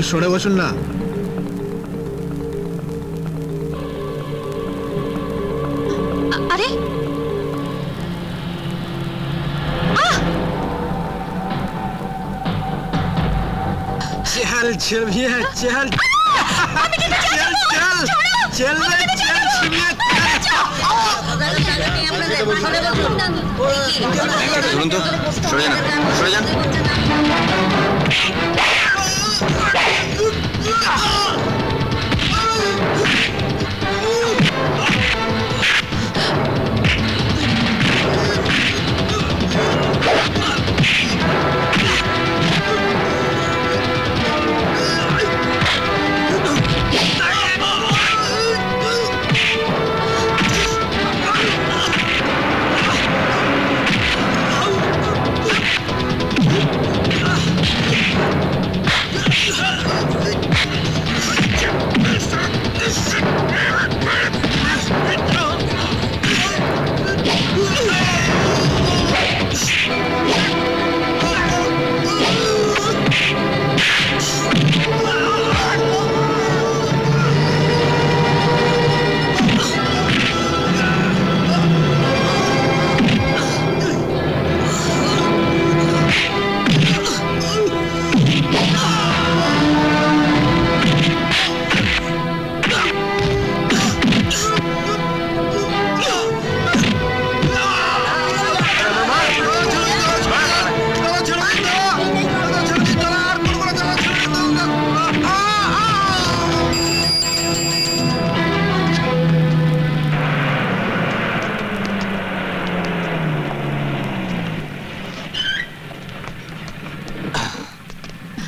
একটু সরে বসুন না। আরে चल छमिया चल चल चल चल रे चल छमिया শুনুন তো, সরে যান, সরে যান।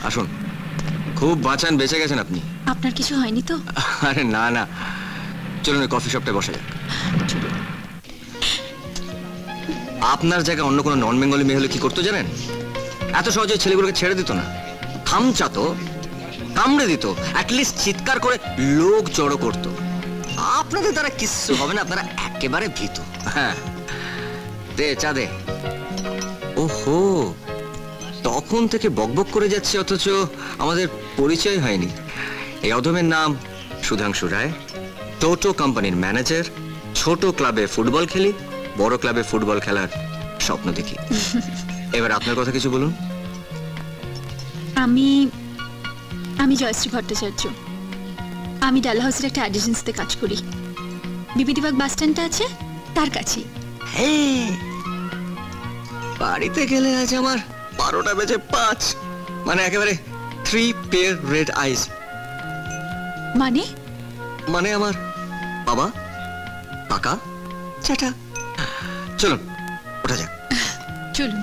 আসুন, খুব বাঁচান, বেঁচে গেছেন আপনি। আপনার কিছু হয়নি তো? আরে না না, চলুন ওই কফি শপটায় বসা যাক। আপনার জায়গায় অন্য কোনো নন বেঙ্গলি মেয়ে হলে কি করতো জানেন? এত সহজে ছেলেগুলোকে ছেড়ে দিত না, থামচাতো, কামড়ে দিত, অ্যাটলিস্ট চিৎকার করে লোক জড়ো করতো। আপনাদের দ্বারা কিচ্ছু হবে না, আপনারা একেবারে ভীতু। হ্যাঁ, দে চা দে। ওহো, তখন থেকে বকবক করে যাচ্ছে, অথচ আমাদের পরিচয় হয়নি। এই অধমের নাম সুধাংশু রায়, টোটো কোম্পানির ম্যানেজার। ছোট ক্লাবে ফুটবল খেলি, বড় ক্লাবে ফুটবল খেলার স্বপ্ন দেখি। এবার আপনার কথা কিছু বলুন। আমি জয়শ্রী ভট্টাচার্য। আমি ডালহাউসের একটা অ্যাড এজেন্সিতে কাজ করি। বিবিদিবাগ বাস স্ট্যান্ডটা আছে তার কাছে। হ্যাঁ, বাড়িতে গেলে আজ আমার 12টা বেজে 5, মানে একেবারে 3 পেয়ার রেড আইজ। মানে আমার বাবা, কাকা, চাটা। চলুন ওঠা যাক। চলুন।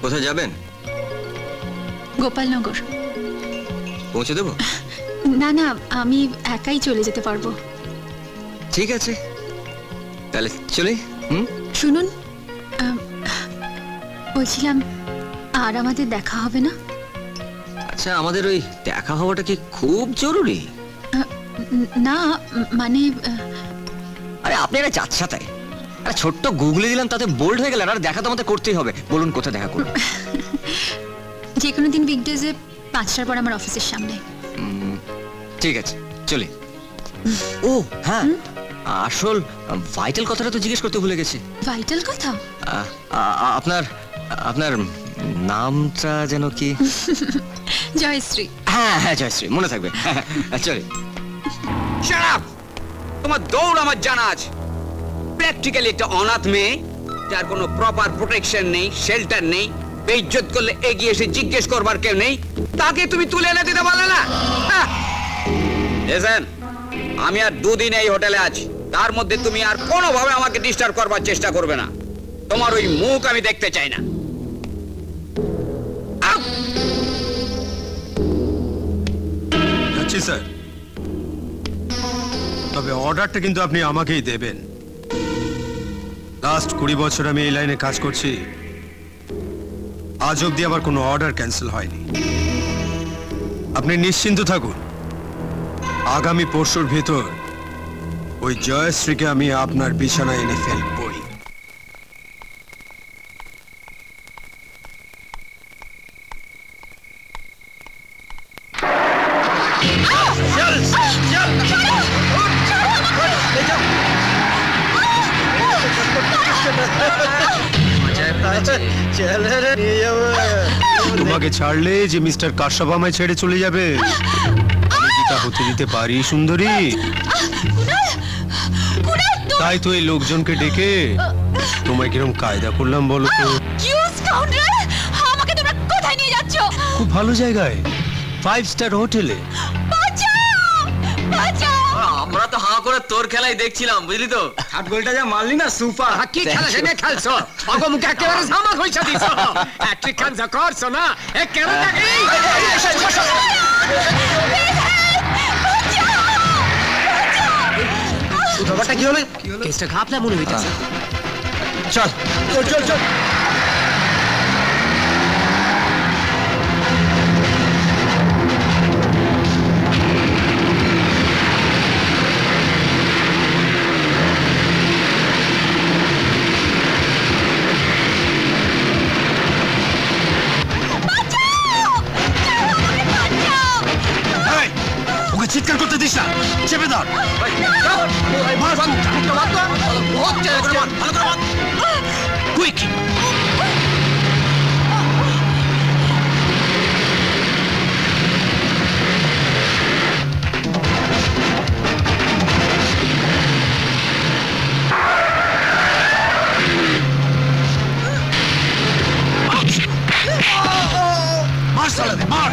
কোথায় যাবেন? গোপালনগর। পৌঁছে দেবো? না না, আমি একাই চলে যেতে পারবো। ঠিক আছে, তাহলে চলে। শুনুন, বলছিলাম আর আমাদের দেখা হবে না? আচ্ছা, আমাদের ওই দেখা হওয়াটা কি খুব জরুরি? না মানে, আরে আপনি একটা যাচ্ছাতাই, আরে ছোট্ট গুগলে দিলাম, তাতে বোল্ড হয়ে গেলেন। আর দেখা তো আমাদের করতেই হবে। বলুন কোথায় দেখা করব? যে কোনো দিন উইকডেজে 5টার পর আমার অফিসের সামনে। ঠিক আছে, চলে। ও হ্যাঁ, আসল ভাইটাল কথাটা তো জিজ্ঞেস করতে ভুলে গেছি। ভাইটাল কথা? আপনার নামটা যেন কি? জয়শ্রী। হ্যাঁ হ্যাঁ, জয়শ্রী, মনে থাকবে। চলে। Shut up! তোমার দৌড় আমার জানা আছে। প্র্যাকটিক্যালি একটা অনাথ মেয়ে, যার কোনো প্রপার প্রোটেকশন নেই, শেল্টার নেই, বেইজ্জত করলে এগিয়ে এসে জিজ্ঞেস করবার কেউ নেই, তাকে তুমি তুলে এনে দিতে পারলে না? লিসেন, আমি আর 2 দিন এই হোটেলে আছি, তার মধ্যে তুমি আর কোনোভাবে আমাকে ডিস্টার্ব করবার চেষ্টা করবে না। তোমার ওই মুখ আমি দেখতে চাই না। যাচ্ছি স্যার, তবে অর্ডারটা কিন্তু আপনি আমাকেই দেবেন। লাস্ট 20 বছর আমি এই লাইনে কাজ করছি, আজ অব্দি আবার কোনো অর্ডার ক্যান্সেল হয়নি। আপনি নিশ্চিন্ত থাকুন, আগামী পরশুর ভিতর ওই জয়শ্রীকে আমি আপনার বিছানায় এনে ফেলবই। ছেলে রে নিয়ে যাবে। তোমাকে ছাড়লে যে মিস্টার কাশ্যপ আমায় ছেড়ে চলে যাবে, আমি কি তা হতে দিতে পারি সুন্দরী? তাই তো এই লোকজনকে ডেকে তোমায় কিরম কায়দা করলাম বলো তো। আমাকে তোমরা কোথায় নিয়ে যাচ্ছ? খুব ভালো জায়গায়, 5 স্টার হোটেলে। আমরা তো হাঁ করে তোর খেলাই দেখছিলাম, বুঝলি তো? হাত গোলটা যা মারলি না সুপার। কি খেলা সেটা খেলছো? অগো মুখে একেবারে জামা কইছা দিছো। হ্যাট্রিক খান যা করছো না, এ কেন থাকে? ব্যাপারটা কি হলো? কেসটা ঘাপলা মনে হইতাছে। চল চল চল চল। এই, ওকে চিৎকার করতে দিস না, চেপে ধর। কুইক। মার সালাদে, মার।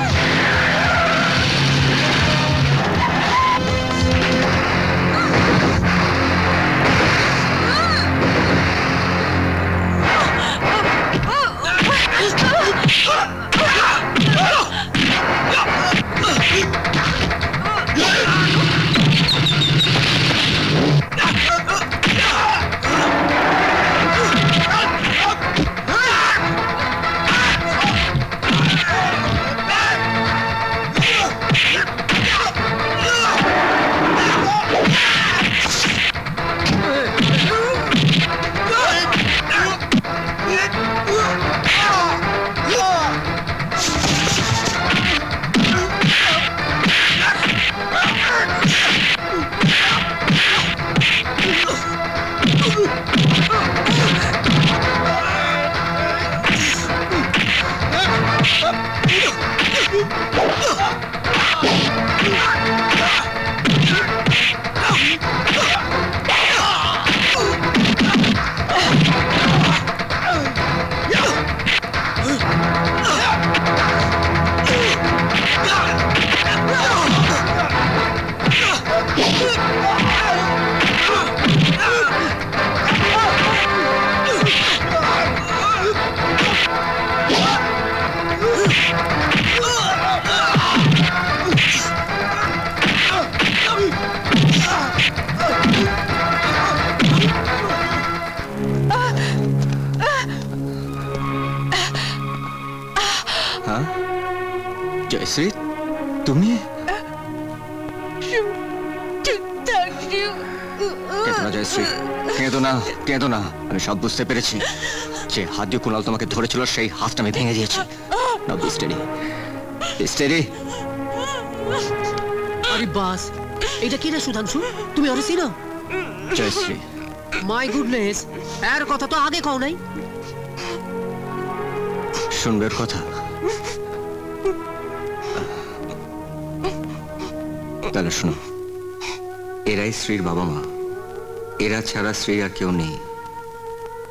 জয়শ্রী, তুমি? কেঁদো না জয়শ্রী, কেঁদো না, কেঁদো না। আমি সব বুঝতে পেরেছি। যে হাত দিয়ে কুণাল তোমাকে ধরেছিল সেই হাতটা আমি ভেঙে দিয়েছি। নাও বি স্টেডি, বি স্টেডি। আরে বাস, এটা কি রে সুধাংশু? তুমি ওরে চিনো? জয়শ্রী, মাই গুডনেস, এর কথা তো আগে কও নাই। শুনবে ওর কথা? তাহলে শোনো, এরাই শ্রীর বাবা মা। এরা ছাড়া শ্রী আর কেউ নেই।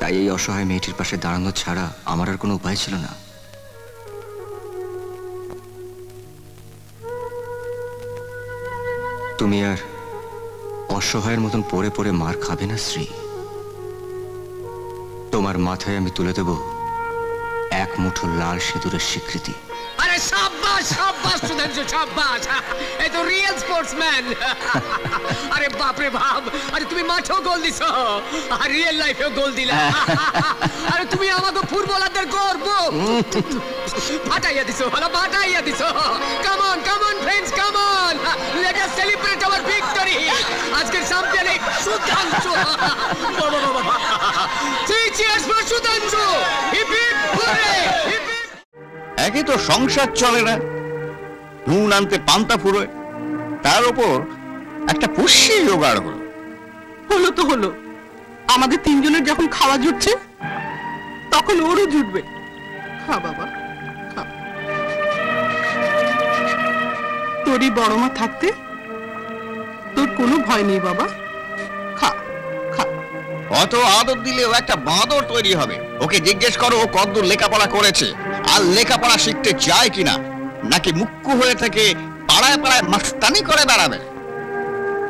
তাই এই অসহায় মেয়েটির পাশে দাঁড়ানো ছাড়া আমার আর কোনো উপায় ছিল না। তুমি আর অসহায়ের মতন পড়ে পড়ে মার খাবে না শ্রী। তোমার মাথায় আমি তুলে দেব এক মুঠো লাল সিঁদুরের স্বীকৃতি। আরে শাবাশ শাবাশ সুধাংশু, শাবাশ। এই তো রিয়েল স্পোর্টসম্যান। আরে বাপ রে বাপ, আরে তুমি মাঠেও গোল দিছো আর রিয়েল লাইফেও গোল দিলা। আরে তুমি আমাকে ফুটবলারদের গর্ব ফাটাইয়া দিছো, ভালো ফাটাইয়া দিছো। Come on friends, come on, let us celebrate our victory. আজকের চ্যাম্পিয়ন এই সুধাংশু। বাবা বাবা, three cheers for Sudhanshu. Hip hip hurray, hip hip. একে তো সংসার চলে না, নুন আনতে পান্তা ফুরোয়, তার উপর একটা পুষ্যি জোগাড় হলো। হলো তো হলো, আমাদের তিনজনের যখন খাওয়া জুটছে তখন ওরও জুটবে। খা বাবা খা। তোরই বড় মা থাকতে তোর কোনো ভয় নেই বাবা, খা খা। অত আদর দিলেও একটা বাঁদর তৈরি হবে। ওকে জিজ্ঞেস করো ও কতদূর লেখাপড়া করেছে, আর লেখাপড়া শিখতে চায় কিনা, নাকি মুক্কু হয়ে থেকে পাড়ায় পাড়ায় মাস্তানি করে বেড়াবে।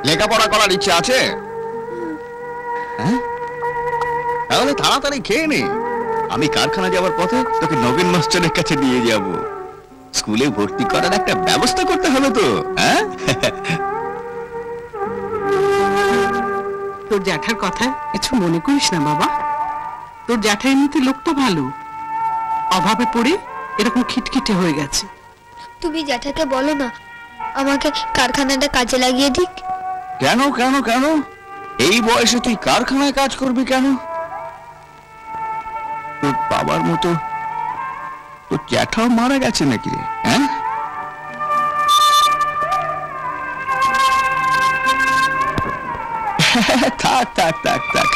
লেখাপড়া করার ইচ্ছা আছে? হ্যাঁ, তাহলে তাড়াতাড়ি খেয়ে নে। আমি কারখানা যাওয়ার পথে তোকে নবীন মাস্টারের কাছে নিয়ে যাব। স্কুলে ভর্তি করার একটা ব্যবস্থা করতে হবে তো। হ্যাঁ, তোর জ্যাঠার কথা কিছু মনে করিস না বাবা। তোর জ্যাঠা এমনিতে লোকটা ভালো, অভাবে পড়ে এরকম খিটখিটে হয়ে গেছে। তুমি জ্যাঠাকে বলো না আমাকে কারখানাটা কাজে লাগিয়ে দিক। কেন কেন কেন? এই বয়সে তুই কারখানায় কাজ করবি কেন? তোর বাবার মতো তোর জ্যাঠাও মারা গেছে নাকি রে? হ্যাঁ, থাক থাক থাক থাক,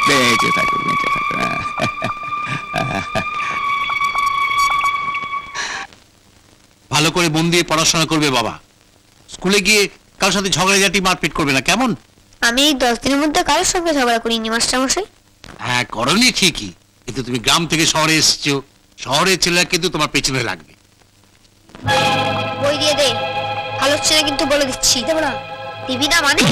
বেঁচে থাকো বেঁচে থাকো। ভালো করে মন দিয়ে পড়াশোনা করবে বাবা। স্কুলে গিয়ে কারোর সাথে ঝগড়াঝাটি মারপিট করবে না, কেমন? আমি এই 10 দিনের মধ্যে কারোর সঙ্গে ঝগড়া করিনি মাস্টার মশাই। হ্যাঁ, করনি ঠিকই, কিন্তু তুমি গ্রাম থেকে শহরে এসেছো, শহরের ছেলেরা কিন্তু তোমার পেছনে লাগবে। বই দিয়ে দে, ভালো হচ্ছে না কিন্তু বলে দিচ্ছি। দেবো না, দিবি না মানে?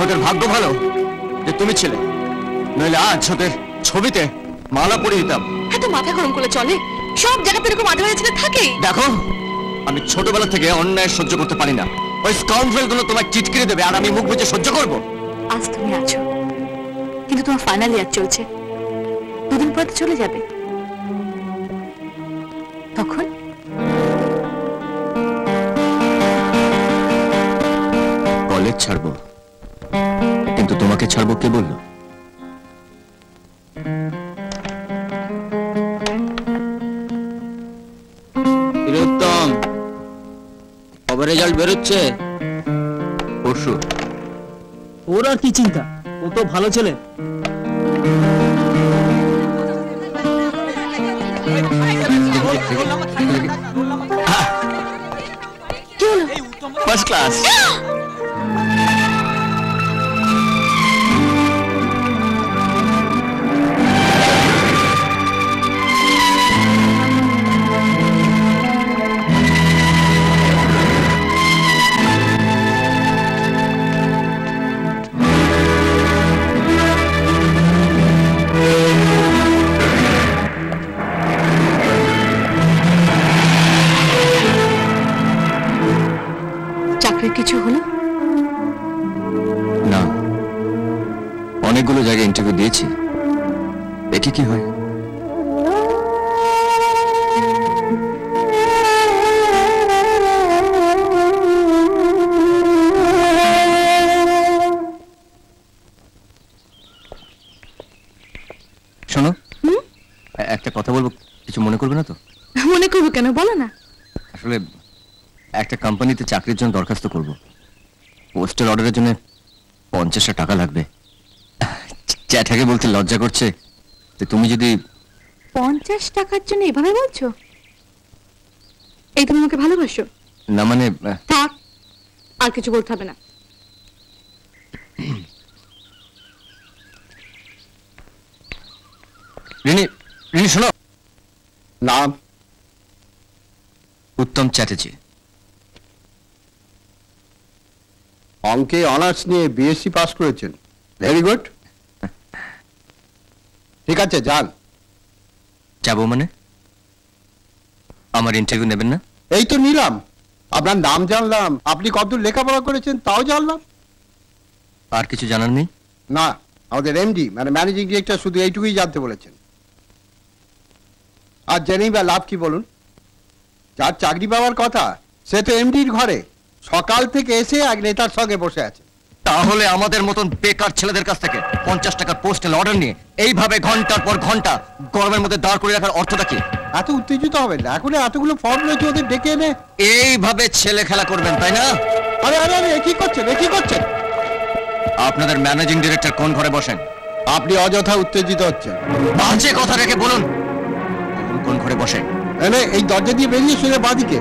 ওদের ভাগ্য ভালো যে তুমি ছিলে, নইলে আজ ওদের ছবিতে মালা পরিয়ে দিতাম। এত মাথা গরম করলে চলে? সব জায়গাতে এরকম আধা ছেলে থাকে। দেখো, আমি ছোটবেলা থেকে অন্যায় সহ্য করতে পারি না। ওই স্কাউন্ড্রেল গুলো তোমায় চিটকিরে দেবে আর আমি মুখ বুজে সহ্য করব। আজ তুমি আছো, কিন্তু তোমার ফাইনাল ইয়ার চলছে, 2 দিন পরে চলে যাবে। তখন কলেজ ছাড়বো, কিন্তু তোমাকে ছাড়বো কে বললো? উত্তম, কবে রেজাল্ট বেরোচ্ছে? পরশু। ওর আর কি চিন্তা, ও তো ভালো ছেলে। First class. চাকরির কিছু হলো না, অনেকগুলো জায়গায় ইন্টারভিউ দিয়েছি, দেখি কি হয়। শোনো, একটা কথা বলবো, কিছু মনে করবে না তো? মনে করবো কেন, বলো না। আসলে একটা কোম্পানিতে চাকরির জন্য দরখাস্ত করব, পোস্টাল অর্ডারের জন্য 50 টাকা লাগবে। চ্যাটাকে বলতে লজ্জা করছে, তো তুমি যদি 50 টাকার জন্য এভাবে বলছো? এই তুমি আমাকে ভালোবাসো? না মানে থাক, আর কিছু বলতে হবে না। রিনি, রিনি শোনো। নাম উত্তম চ্যাটার্জি। অঙ্কে অনার্স নিয়ে বিএসসি পাস করেছেন, ভেরি গুড। ঠিক আছে, যান। যাবো মানে? আমার ইন্টারভিউ নেবেন না? এই তো নিলাম, আপনার নাম জানলাম, আপনি কতদূর লেখাপড়া করেছেন তাও জানলাম। আর কিছু জানার নেই? না, আমাদের এমডি মানে ম্যানেজিং ডিরেক্টর শুধু এইটুকুই জানতে বলেছেন। আর জেনেই বা লাভ কি বলুন? যার চাকরি পাওয়ার কথা সে তো এমডির ঘরে সকাল থেকে এসে এক নেতার সঙ্গে বসে আছে। তাহলে আমাদের মতন বেকার ছেলেদের কাছ থেকে 50 টাকার পোস্টাল অর্ডার নিয়ে এইভাবে ঘন্টার পর ঘন্টা গরমের মধ্যে দাঁড় করে রাখার অর্থটা কি? এত উত্তেজিত হবেন না, এখন এতগুলো ফর্ম রয়েছে, ওদের ডেকে এনে এইভাবে ছেলে খেলা করবেন, তাই না? আরে আরে আরে, কি করছেন, কি করছেন? আপনাদের ম্যানেজিং ডিরেক্টর কোন ঘরে বসেন? আপনি অযথা উত্তেজিত হচ্ছেন। বাজে কথা রেখে বলুন কোন ঘরে বসেন? এনে এই দরজা দিয়ে বেরিয়ে শুনে বাদিকে।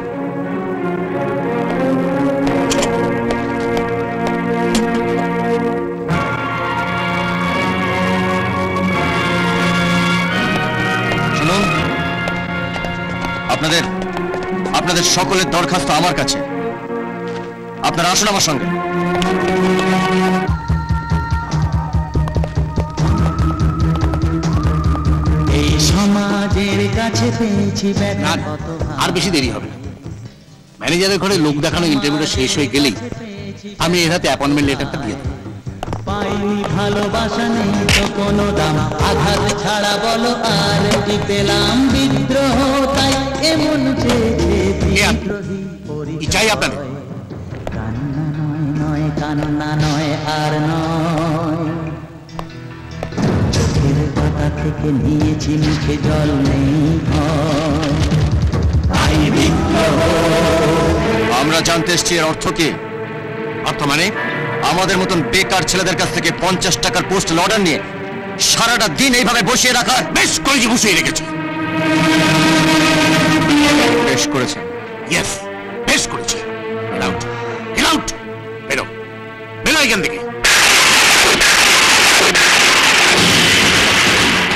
শুনুন, আপনাদের সকলের দরখাস্ত আমার কাছে। আপনারা আসুন আমার সঙ্গে। এই সমাজের কাছে পেয়েছি ব্যথা। আর বেশি দেরি হবে না, ম্যানেজারের ঘরে লোক দেখানো ইন্টারভিউটা শেষ হয়ে গেলেই আমি এর হাতে অ্যাপয়েন্টমেন্ট লেটারটা দিয়ে দেবো। পাইনি ভালোবাসা নেই তো কোনো দাম, আঘাত ছাড়া বলো আর কি পেলাম? বিদ্রোহ তাই এমন কি চাই আপনাদের? কান্না নয় নয়, কান্না নয় আর নয়, চোখের পাতা থেকে নিয়েছি মুখে জল নেই ভয়। তাই বিদ্রোহ। আমরা জানতে এসছি এর অর্থ কি? অর্থ মানে আমাদের মতন বেকার ছেলেদের কাছ থেকে 50 টাকার পোস্টাল অর্ডার নিয়ে সারাটা দিন এইভাবে বসিয়ে রাখার। বেশ করেছি, বসিয়ে রেখেছে। বেশ করেছে? ইয়েস, বেশ করেছে। এলাউট, এলাউট, বেরো, বেরো এখান থেকে।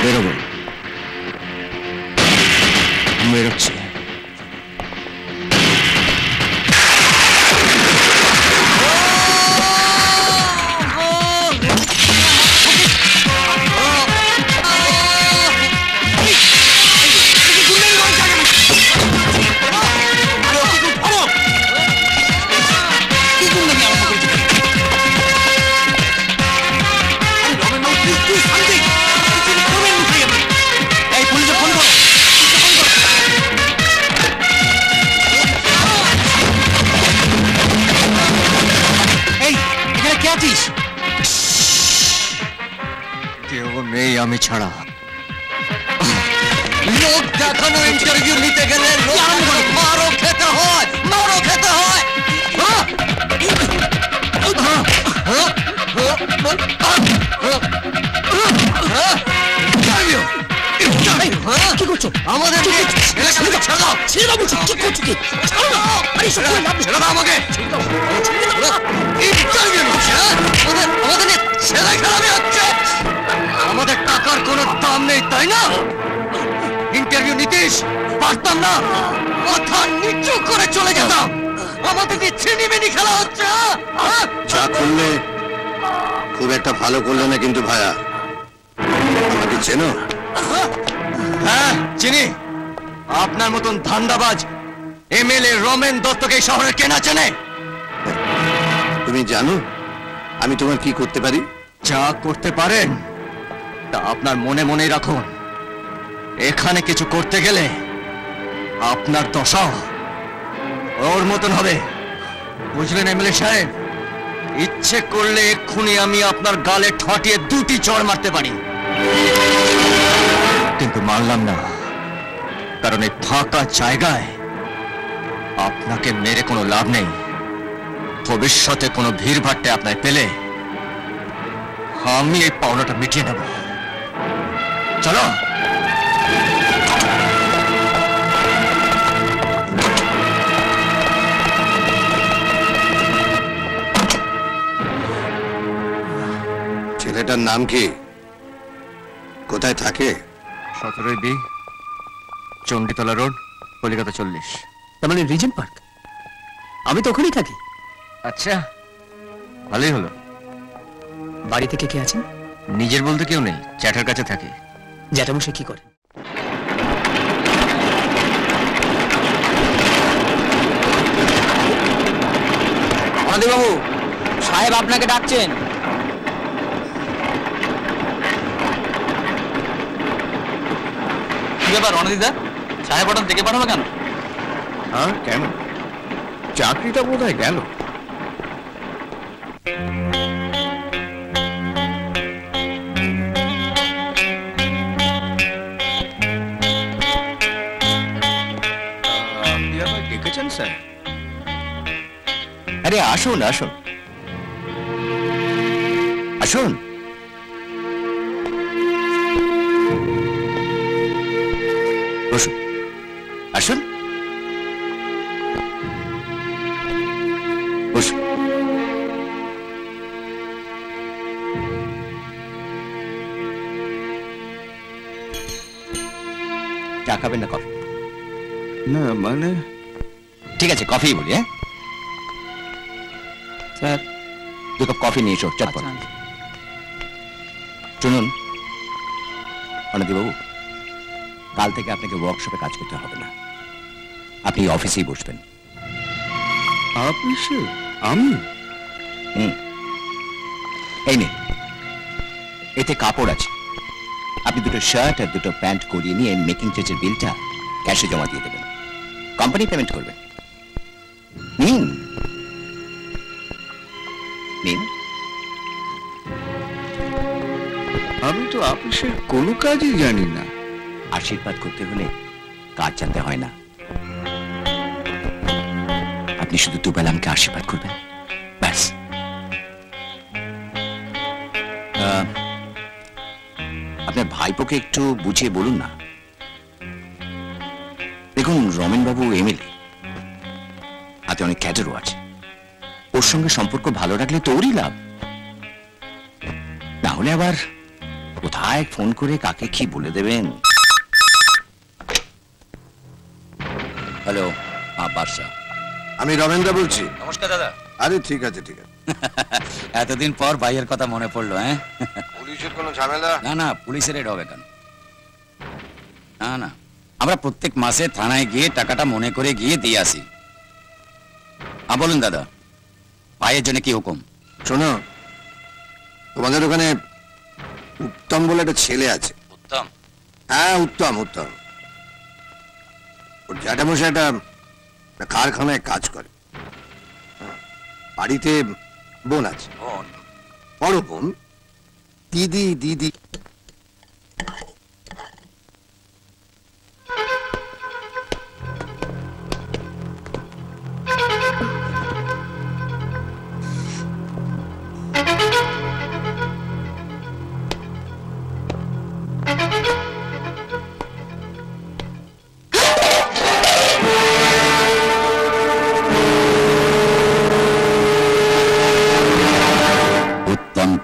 বেরোবো, বেরোচ্ছি। কেউ নেই আমি ছাড়া। লোক দেখানো ইন্টারভিউ নিতে গেলে মারও খেতে হয়, মারও খেতে হয়। কি করছো? আমাদের আমাকে আমাদের টাকার কোনো দাম নেই, তাই না? ইন্টারভিউ নিতিস পারতাম না, মাথা নিচু করে চলে যেতাম। আমাদের যে ছিনিমিনি খেলা হচ্ছে। যা করলে খুব একটা ভালো করলে না কিন্তু ভাইয়া। আমাকে চেনো? হ্যাঁ চিনি। আপনার মতন ধান্দাবাজ এমএলএ রমেন দত্তকে এই শহরে কেনা চেনে? তুমি জানো আমি তোমার কি করতে পারি? যা করতে পারেন তা আপনার মনে মনেই রাখুন। এখানে কিছু করতে গেলে আপনার দশাও ওর মতন হবে, বুঝলেন এমএলএ সাহেব? ইচ্ছে করলে এক্ষুনি আমি আপনার গালে ঠটিয়ে 2টি চড় মারতে পারি, কিন্তু মারলাম না, কারণ এই ফাঁকা জায়গায় আপনাকে মেরে কোনো লাভ নেই। ভবিষ্যতে কোনো ভিড় ভাট্টে আপনার পেলে আমি এই পাওনাটা মিটিয়ে নেব। চলো। ছেলেটার নাম কি? কোথায় থাকে? 17 বি, চণ্ডীতলা রোড, কলিকাতা 40। তার মানে রিজেন্ট পার্ক? আমি তো ওখানেই থাকি। আচ্ছা, ভালোই হলো। বাড়ি থেকে কে আছেন? নিজের বলতে কেউ নেই, জ্যাঠার কাছে থাকে। জ্যাঠামশাই কি করে? বাবু, সাহেব আপনাকে ডাকছেন। কি ব্যাপার অনাদিদা, সাহেব হঠাৎ ডেকে পাঠালো কেন? হ্যাঁ কেন, চাকরিটা বোধহয় গেল। ডেকেছেন স্যার? আরে আসুন আসুন আসুন। বসুন, আসুন বসুন। চা খাবেন না কফি? না মানে ঠিক আছে কফি বলি। হ্যাঁ স্যার, 2 কাপ কফি নিয়ে এসো চটপট। শুনুন অনাদিবাবু, কাল থেকে আপনাকে ওয়ার্কশপে কাজ করতে হবে না, আপনি অফিসেই বসবেন। অফিসে? আমি? এই নিন, এতে কাপড় আছে, আপনি 2টো শার্ট আর 2টো প্যান্ট করিয়ে নিয়ে মেকিং চার্জের বিলটা ক্যাশে জমা দিয়ে দেবেন, কোম্পানি পেমেন্ট করবেন। নিন নিন। আমি তো অফিসের কোনো কাজই জানি না। আশীর্বাদ করতে হলে কাজ জানতে হয় না, আপনি শুধু দুবেলা আমাকে আশীর্বাদ করবেন, ব্যাস। আপনার ভাইপোকে একটু বুঝিয়ে বলুন না। দেখুন রমেনবাবু এমএলএ, হাতে অনেক ক্যাডারও আছে, ওর সঙ্গে সম্পর্ক ভালো রাখলে তো ওরই লাভ, না হলে আবার কোথায় ফোন করে কাকে কি বলে দেবেন। হ্যালো, হ্যাঁ বাদশা, আমি রমেনদা বলছি। নমস্কার দাদা। আরে ঠিক আছে ঠিক আছে। এতদিন পর ভাইয়ের কথা মনে পড়লো। হ্যাঁ, পুলিশের কোনো ঝামেলা? না না, পুলিশের এটা হবে কেন? না না, আমরা প্রত্যেক মাসে থানায় গিয়ে টাকাটা মনে করে গিয়ে দিয়ে আসি। হ্যাঁ বলুন দাদা, ভাইয়ের জন্য কি হুকুম? শোনো, তোমাদের ওখানে উত্তম বলে একটা ছেলে আছে। উত্তম? হ্যাঁ উত্তম উত্তম। ওর জ্যাঠামশাই একটা কারখানায় কাজ করে, বাড়িতে বোন আছে, বড় বোন, দিদি দিদি।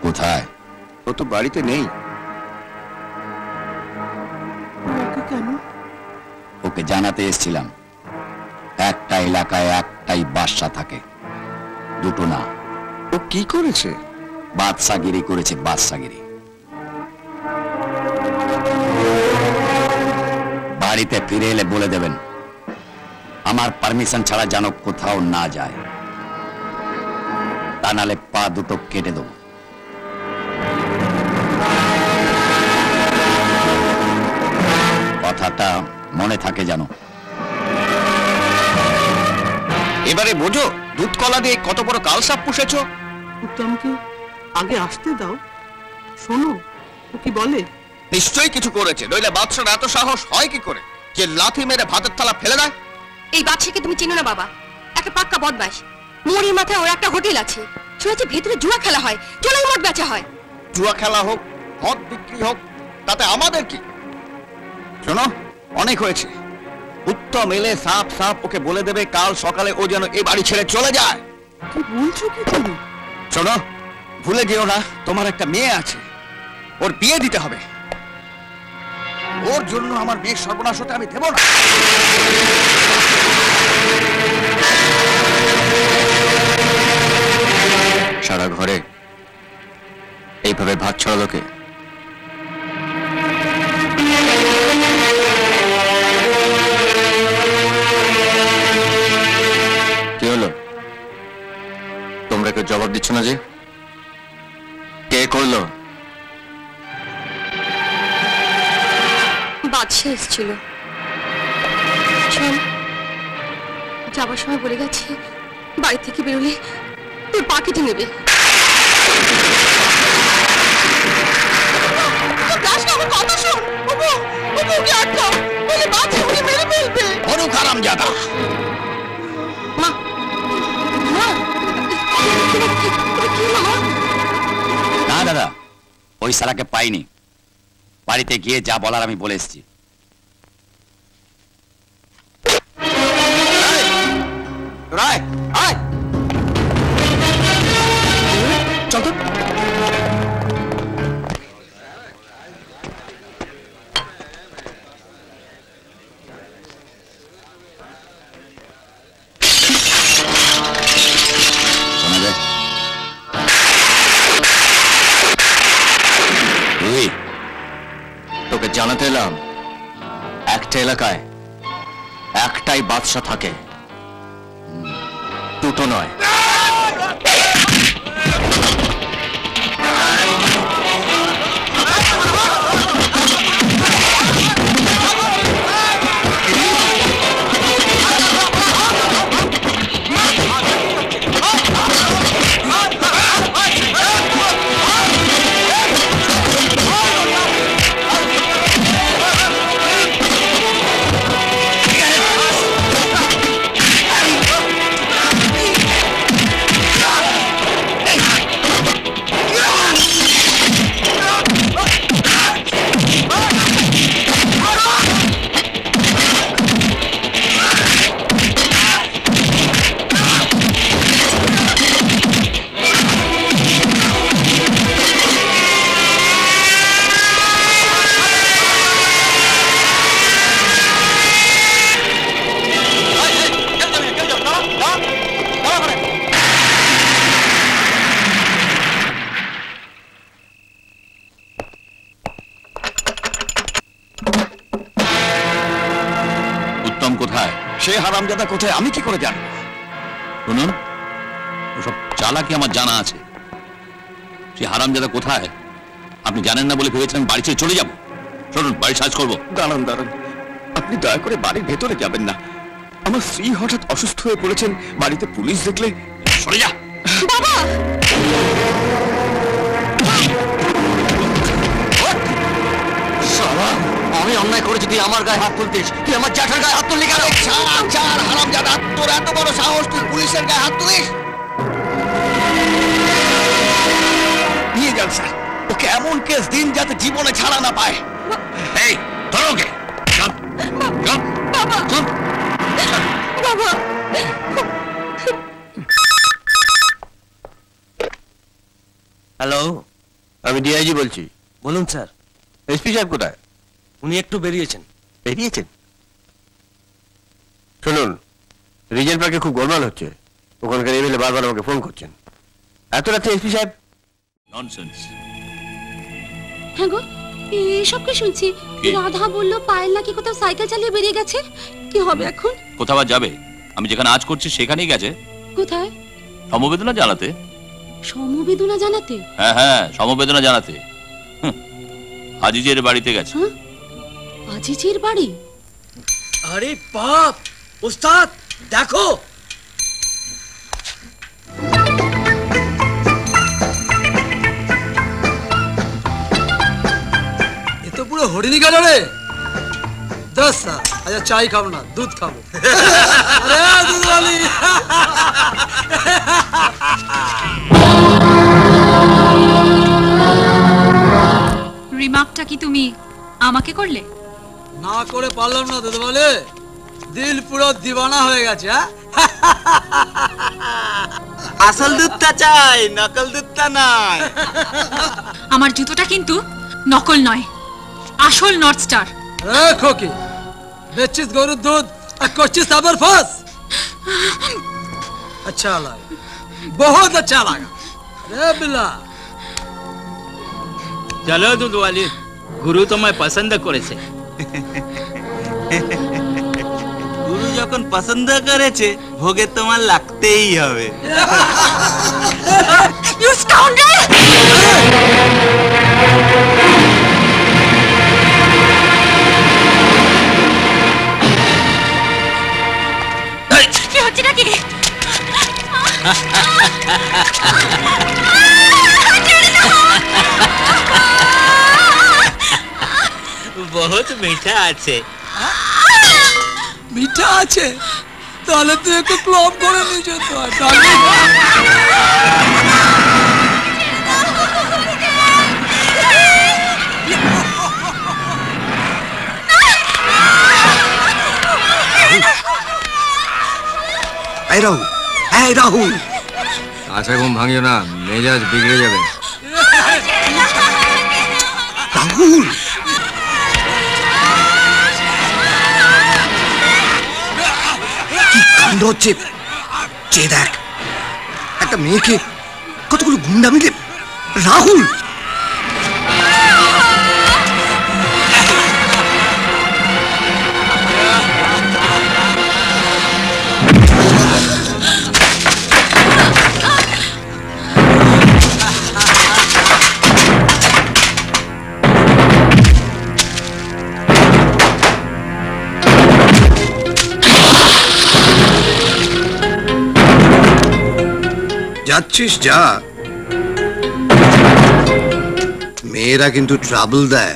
কোথায়? ও তো বাড়িতে নেই। কেন? ওকে জানাতে এসেছিলাম, একটা এলাকায় একটাই বাদশা থাকে, দুটো না। ও কি করেছে? বাদশাগিরি করেছে, বাদশাগিরি। বাড়িতে ফিরে এলে বলে দেবেন আমার পারমিশন ছাড়া যেন কোথাও না যায়, তা নালে পা দুটো কেটে দেবো। কথাটা মনে থাকে যেন। এবারে বোঝো দুধ কলা দিয়ে কত বড় কালসাপ পুষেছো। উত্তমকে আগে আসতে দাও, শোনো ও কি বলে। নিশ্চয়ই কিছু করেছে, নইলে বাদশার এত সাহস হয় কি করে যে লাথি মেরে ভাতের থালা ফেলে দেয়? এই বাদশাকে তুমি চিনো না বাবা, একটা পাক্কা বদমাশ। মোড়ের মাথায় ওর একটা হোটেল আছে, শুনেছি ভেতরে জুয়া খেলা হয়, চলাই মদ বেচা হয়। জুয়া খেলা হোক, মদ বিক্রি হোক, তাতে আমাদের কি? শোনো, অনেক হয়েছে। উত্তম এলে সাপ সাপ ওকে বলে দেবে কাল সকালে ও যেন এই বাড়ি ছেড়ে চলে যায়। কি বলছো কি তুমি? শোনো, ভুলে যেও না তোমার একটা মেয়ে আছে, ওর বিয়ে দিতে হবে। ওর জন্য আমার মেয়ের সর্বনাশ হতে আমি দেব না। সারা ঘরে এইভাবে ভাত ছড়ালো কে? কি হলো, তোমরা কেউ জবাব দিচ্ছ না যে? কে করলো? বাদশা এসেছিল। শোন, যাবার সময় বলে গেছে বাড়ি থেকে বেরোলে তোর পা কেটে নেবে। না দাদা, ওই সালাকে পাইনি। বাড়িতে গিয়ে যা বলার আমি বলে এসেছি। রায়, আয় চল তো। তোকে জানাতে এলাম, একটা এলাকায় একটাই বাদশা থাকে, দুটো নয়। সে হারামজাদা কোথায় আমি কি করে জানবো? শুনুন, ওসব চালাকি আমার জানা আছে। সে হারামজাদা কোথায় আপনি জানেন না বলে ভেবেছেন বাড়ি ছেড়ে চলে যাব? শুনুন, বাড়ি সার্চ করবো। দাঁড়ান দাঁড়ান, আপনি দয়া করে বাড়ির ভেতরে যাবেন না। আমার স্ত্রী হঠাৎ অসুস্থ হয়ে পড়েছেন, বাড়িতে পুলিশ দেখলে। সরে যা বাবা। আমি অন্যায় করেছি, তুই আমার গায়ে হাত তুলতিস? তুই আমার জ্যাঠার গায়ে হাত তুললি কেন? হারামজাদা, তোর এত বড় সাহস, তুই পুলিশের গায়ে হাত তুলিস? নিয়ে যান স্যার, ওকে এমন কেস দিন যাতে জীবনে ছাড়া না পায়। এই ধরো ওকে। হ্যালো, আমি ডিআইজি বলছি। বলুন স্যার। এসপি সাহেব কোথায়? উনি একটু বেরিয়েছেন। বেরিয়েছেন? শুনুন, রিজেন্ট পার্কে খুব গোলমাল হচ্ছে। ওখানকার এমএলএ বারবার আমাকে ফোন করছেন। এত রাতে এসপি সাহেব? ননসেন্স। হ্যাঁ গো, এসব কি শুনছি? রাধা বললো পায়েল নাকি কোথাও সাইকেল চালিয়ে বেরিয়ে গেছে। কি হবে এখন? কোথাও যাবে? আমি যেখানে আজ করছি সেখানেই গেছে। কোথায়? সমবেদনা জানাতে। সমবেদনা জানাতে? হ্যাঁ হ্যাঁ, সমবেদনা জানাতে। আজিজের বাড়িতে গেছে। আজিজের বাড়ি? আরে বাপ, ওস্তাদ দেখো। এ তো পুরো হরিণী গেল রে। 10 আচ্ছা, চাই খাবো না, দুধ খাবো। আরে দুধওয়ালি। রিমার্কটা কি তুমি আমাকে করলে? না করে পারলাম না দাদা, বলে দিল পুরো দিওয়ানা হয়ে গেছে। আসল দুধটা চাই, নকল দুধটা নয়। আমার জুতোটা কিন্তু নকল নয়, আসল নর্থ স্টার। খোকে, বেচছিস গরুর দুধ আর করছিস আবার ফাঁস। अच्छा लगा, बहुत अच्छा लगा। रे बिला চলো দুধওয়ালি, গুরু তোমায় পছন্দ করেছে। গুরু যখন পছন্দ করেছে ভোগে তোমার লাগতেই হবে। You scoundrel! কি হচ্ছে নাকি? বহুত মিঠা আছে। মিঠা আছে? তাহলে তুই একটু ক্লব করে নিয়ে যেত। এই রাহুল, এই রাহুল, আচ্ছা ঘুম ভাঙিও না, মেজাজ বিগড়ে যাবে। রাহুল, কি কাণ্ড হচ্ছে? যে দেখ, একটা মেয়েকে কতগুলো গুন্ডা মিলে। রাহুল, যাচ্ছিস যা, মেয়েরা কিন্তু ট্রাবল দেয়।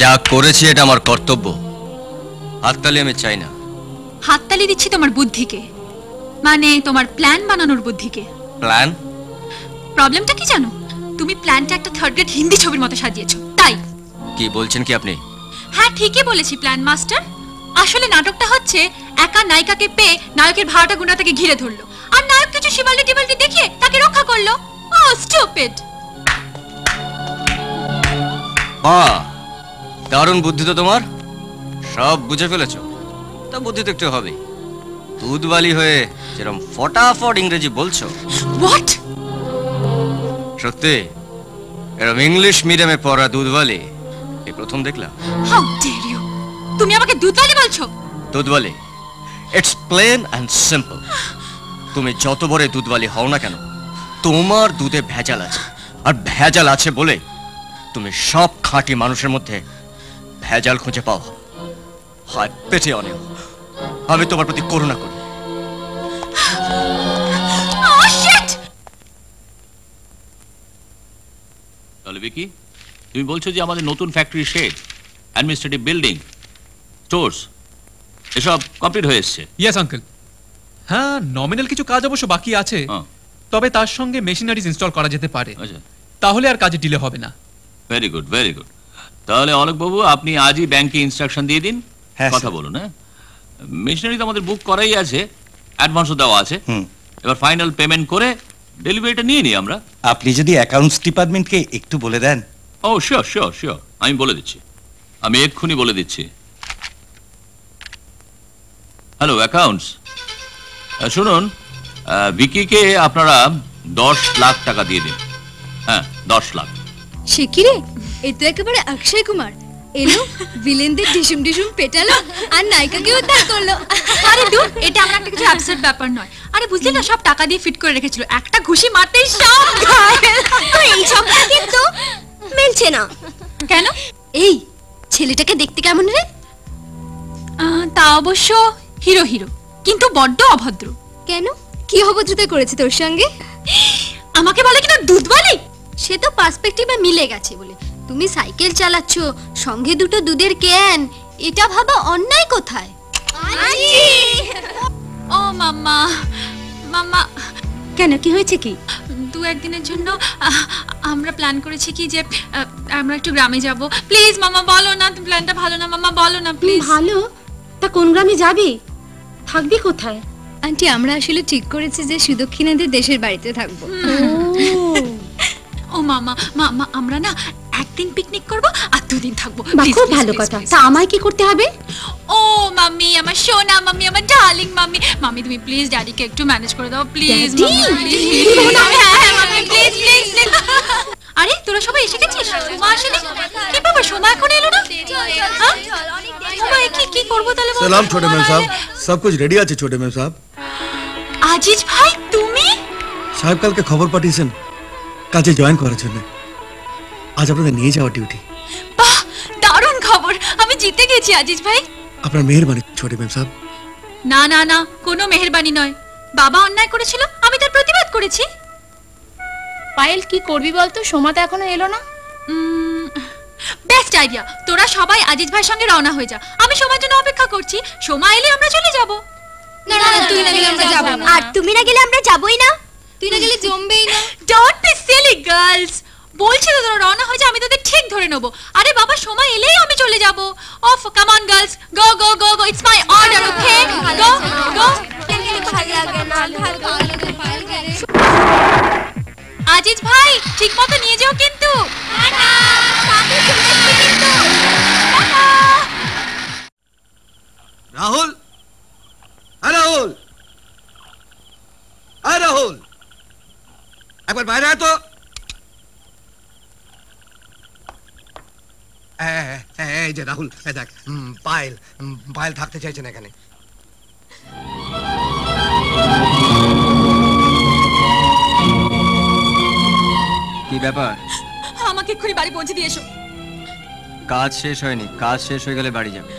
যা করেছি এটা আমার কর্তব্য, হাততালি আমি চাই না। হাততালি দিচ্ছি তোমার বুদ্ধিকে, মানে তোমার প্ল্যান বানানোর বুদ্ধিকে। প্ল্যান? প্রবলেমটা কি জানো? তুমি প্ল্যানটা একটা থার্ড গ্রেড হিন্দি ছবির মতো সাজিয়েছো, তাই। কি বলছেন কি আপনি? হ্যাঁ ঠিকই বলেছি প্ল্যান মাস্টার। আসলে নাটকটা হচ্ছে একা নায়িকাকে পেয়ে নায়কের ভাড়াটা গুন্ডা তাকে ঘিরে ধরলো, আর নায়ক কিছু শিবালটি টিবালটি দেখিয়ে তাকে রক্ষা করলো। ও স্টুপিড। বাহ, দারুণ বুদ্ধি তো তোমার, সব বুঝে ফেলেছো। তা বুদ্ধি তো একটু হবে। দুধবালি হয়ে যেরকম ফটাফট ইংরেজি বলছো। হোয়াট? সত্যি এরকম ইংলিশ মিডিয়ামে পড়া দুধবালি এই প্রথম দেখলাম। How dare you! তুমি আমাকে দুধবালি বলছো? দুধবালি, ইটস প্লেন অ্যান্ড সিম্পল। তুমি যত বড় দুধবালি হও না কেন, তোমার দুধে ভেজাল আছে, আর ভেজাল আছে বলে তুমি সব খাঁটি মানুষের মধ্যে ভেজাল খুঁজে পাও। হায় পেটে অনেক, আমি তোমার প্রতি করুণা করি। তাহলে বিকি, তুমি বলছো যে আমাদের নতুন factory shade, administrative building, stores এসব কমপ্লিট হয়ে এসছে? Yes uncle. হ্যাঁ, নমিনাল কিছু কাজ অবশ্য বাকি আছে, তবে তার সঙ্গে মেশিনারিজ ইনস্টল করা যেতে পারে, তাহলে আর কাজে ডিলে হবে না। Very good, very good. তাহলে অলোক বাবু, আপনি আজই ব্যাংকে ইনস্ট্রাকশন দিয়ে দিন, কথা বলুন। হ্যাঁ, মেশিনারি তো আমাদের বুক করাই আছে, অ্যাডভান্সও দেওয়া আছে। এবার ফাইনাল পেমেন্ট করে ডেলিভারিটা নিয়ে নিই আমরা। আপনি যদি অ্যাকাউন্টস ডিপার্টমেন্টকে একটু বলে দেন। ও শিওর শিওর শিওর, আমি বলে দিচ্ছি, আমি এক্ষুনি বলে দিচ্ছি। হ্যালো অ্যাকাউন্টস, শুনুন, ভিকিকে আপনারা 10 লাখ টাকা দিয়ে দিন। হ্যাঁ 10 লাখ। সে কি রে, এ তো একেবারে অক্ষয় কুমার এলো, ভিলেনদের ডিসুম ডিসুম পেটালো আর নায়িকাকে উদ্ধার করলো। আরে দূর, এটা আমার একটা কিছু অ্যাবসার্ড ব্যাপার নয়। আরে বুঝলি না, সব টাকা দিয়ে ফিট করে রেখেছিল, একটা ঘুষি মারতেই সব ঘায়েল। তো এই সব কিন্তু মেলছে না কেন? এই ছেলেটাকে দেখতে কেমন রে? তা অবশ্য হিরো হিরো, কিন্তু বড্ড অভদ্র। কেন, কি অভদ্রতা করেছে তোর সঙ্গে? আমাকে বলে কিনা দুধ বালি। সে তো পার্সপেক্টিভে মিলে গেছে বলে। তুমি সাইকেল চালাচ্ছ, সঙ্গে দুটো দুধের ক্যান, এটা ভাবা অন্যায় কোথায়? ও মাম্মা, মাম্মা কেন, কি হয়েছে কি? 2-1 দিনের জন্য আমরা প্ল্যান করেছি কি যে আমরা একটু গ্রামে যাব। প্লিজ মাম্মা বলো না, প্ল্যানটা ভালো না মাম্মা, বলো না প্লিজ। ভালো, তা কোন গ্রামে যাবি? থাকবি কোথায়? আন্টি, আমরা আসলে ঠিক করেছি যে সুদক্ষিণাদের দেশের বাড়িতে থাকবো। ও মামা, মামা আমরা না একদিন পিকনিক করব আর 2 দিন থাকবো। খুব ভালো কথা। তা আমায় কি করতে হবে? ও মাম্মি, আমার সোনা মাম্মি, আমার ডার্লিং মাম্মি, মাম্মি তুমি প্লিজ ড্যাডিকে একটু ম্যানেজ করে দাও প্লিজ। আরে তোরা সবাই এসে গেছিস? সোমা আসেনি? কি বাবা, সোমা এখন এলো না? সোমা কি করবো তাহলে? सलाम छोटे मैम साहब, सब कुछ रेडी আছে ছোট ম্যাম সাহেব। আজিজ ভাই তুমি? সাহেব কালকে খবর পাঠিয়েছেন কাজে জয়েন করার জন্য। আজ আপনাদের নিয়ে যাওয়া ডিউটি। বাহ, দারুণ খবর, আমি জিতে গেছি আজিজ ভাই। আপনার মেহেরবানি ছোট ম্যাম সাহেব। না না না, কোনো মেহেরবানি নয়। বাবা অন্যায় করেছিল, আমি তার প্রতিবাদ করেছি। পায়েল, কি করবি বলতো? সোমা তো এখনো এলো না। বেস্ট আইডিয়া, তোরা সবাই আজিজ ভাইয়ের সঙ্গে রওনা হয়ে যা, আমি সোমার জন্য অপেক্ষা করছি। সোমা এলে আমরা চলে যাব। না না, তুই না গেলে আমরা যাব না। আর তুমি না গেলে আমরা যাবই না। তুই না গেলে জমবেই না। ডোন্ট বি সিলি গার্লস, বলছি তো তোরা রওনা হয়ে যা, আমি তোদের ঠিক ধরে নেব। আরে বাবা, সোমা এলেই আমি চলে যাব। Off, come on girls, go go go go, it's my order, okay? Go go. Aziz ভাই ঠিক মতো নিয়ে যাও কিন্তু। রাহুল, রাহুল, রাহুল, একবার বাইরে আয় তো। এই যে রাহুল, দেখ পায়েল, পায়েল থাকতে চাইছেন এখানে। কি ব্যাপার? আমাকে এক্ষুনি বাড়ি পৌঁছে দিয়ে এসো। কাজ শেষ হয়নি, কাজ শেষ হয়ে গেলে বাড়ি যাবে।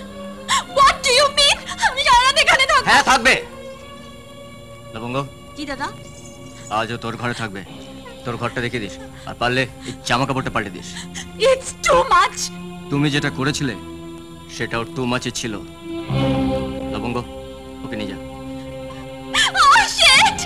What do you mean? আমি সারা রাত এখানে থাকবো? হ্যাঁ থাকবে। লবঙ্গ, কি দাদা? আজও তোর ঘরে থাকবে, তোর ঘরটা দেখে দিস, আর পারলে এই জামা কাপড়টা পাল্টে দিস। It's too much. তুমি যেটা করেছিলে সেটাও টু মাচই ছিল। লবঙ্গ, ওকে নিয়ে যা। Oh shit!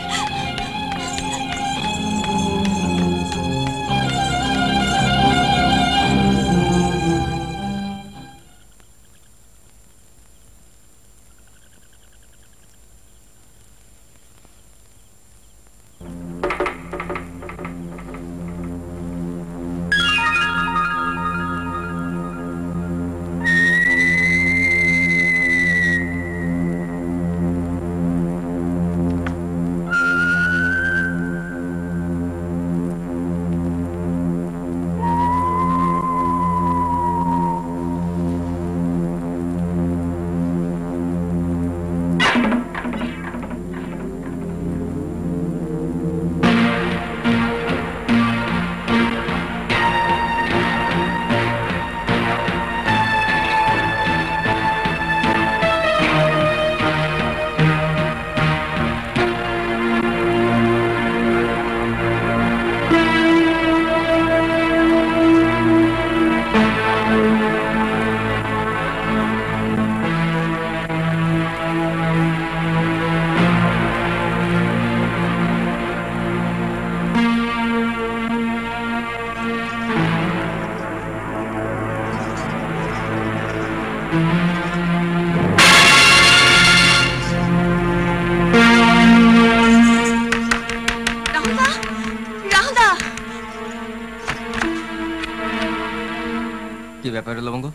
কি ব্যাপার লবঙ্গ?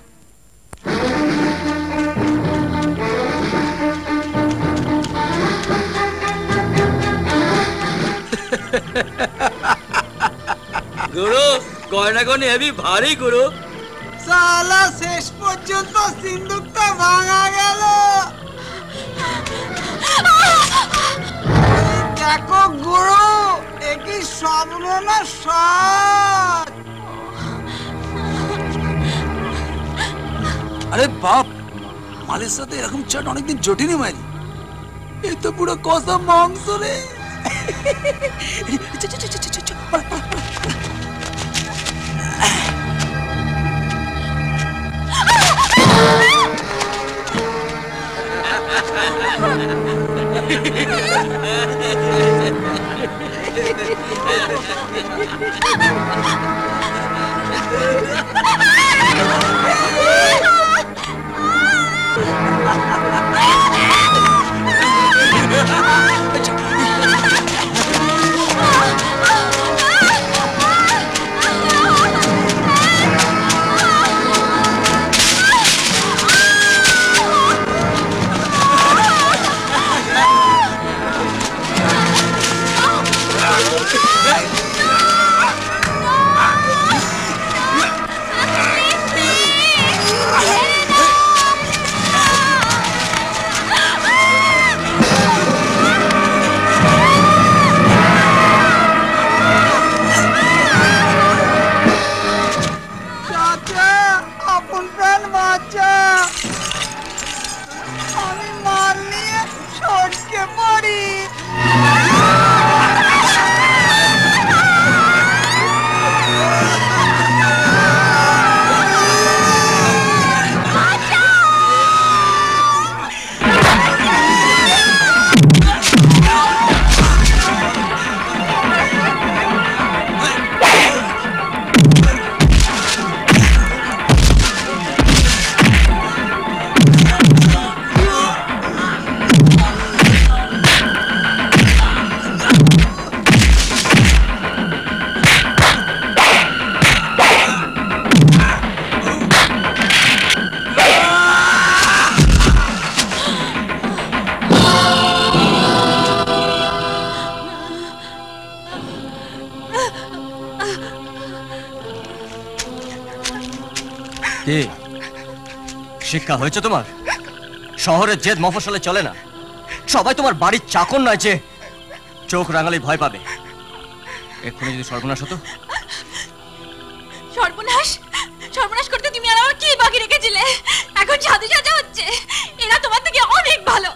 গুরু গয়না গনি হেবি ভারী গুরু। সালা শেষ পর্যন্ত সিন্দুকটা ভাঙা গেল। দেখো গুরু, একই স্বপ্ন না সৎ। আরে বাপ, মালের সাথে এরকম চাট অনেকদিন জটিনি মারি। এই তো পুরো কষা মাংস রে। কি শিক্ষা হয়েছে তোমার? শহরের জেদ মফস্বলে চলে না। সবাই তোমার বাড়ির চাকর নয় যে চোখ রাঙালি ভয় পাবে। এক্ষুনি যদি সর্বনাশ হতো। সর্বনাশ? সর্বনাশ করতে তুমি আর আমার কি বাকি রেখেছিলে? এখন সাধু সাজা হচ্ছে। এরা তোমার থেকে অনেক ভালো।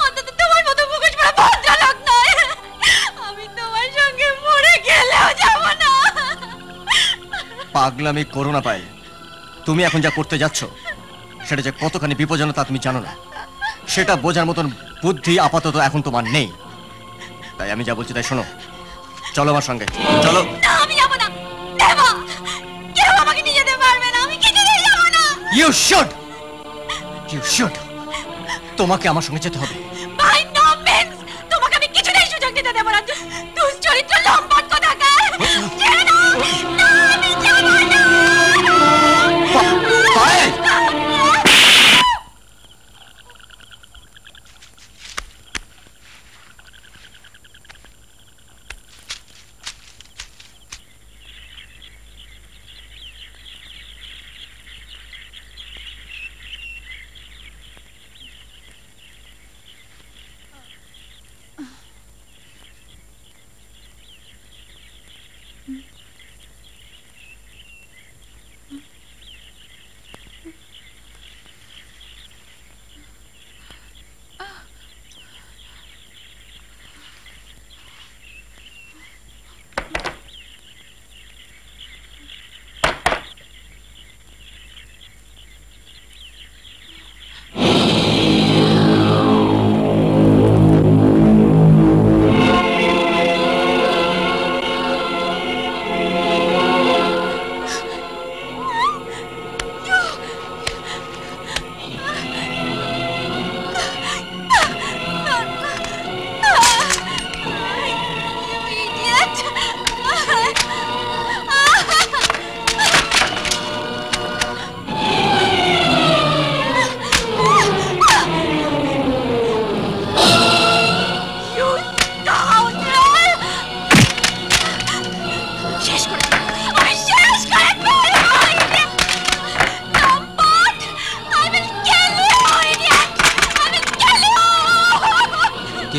অন্তত তোমার মতো মুখোশ পরা ভদ্রলোক নয়। আমি তোমার সঙ্গে মরে গেলেও যাব না। পাগলামি করো না পায়েল। তুমি এখন যা করতে যাচ্ছ সেটা যে কতখানি বিপজ্জনক তা তুমি জানো না। সেটা বোঝার মতন বুদ্ধি আপাতত এখন তোমার নেই। তাই আমি যা বলছি তাই শোনো। চলো আমার সঙ্গে, চলো। না, আমি যাব না। দেবা, কেউ আমাকে নিয়ে যেতে পারবে না। আমি কিছুতেই যাব না। ইউ শুড, তোমাকে আমার সঙ্গে যেতে হবে। বাই নো মিন্স তোমাকে আমি কিছুতেই সুযোগ দিতে দেব না। দুশ্চরিত্র লম্পট কোথাকার। ছেড়ে দাও। না, আমি যাব না। পায়েল!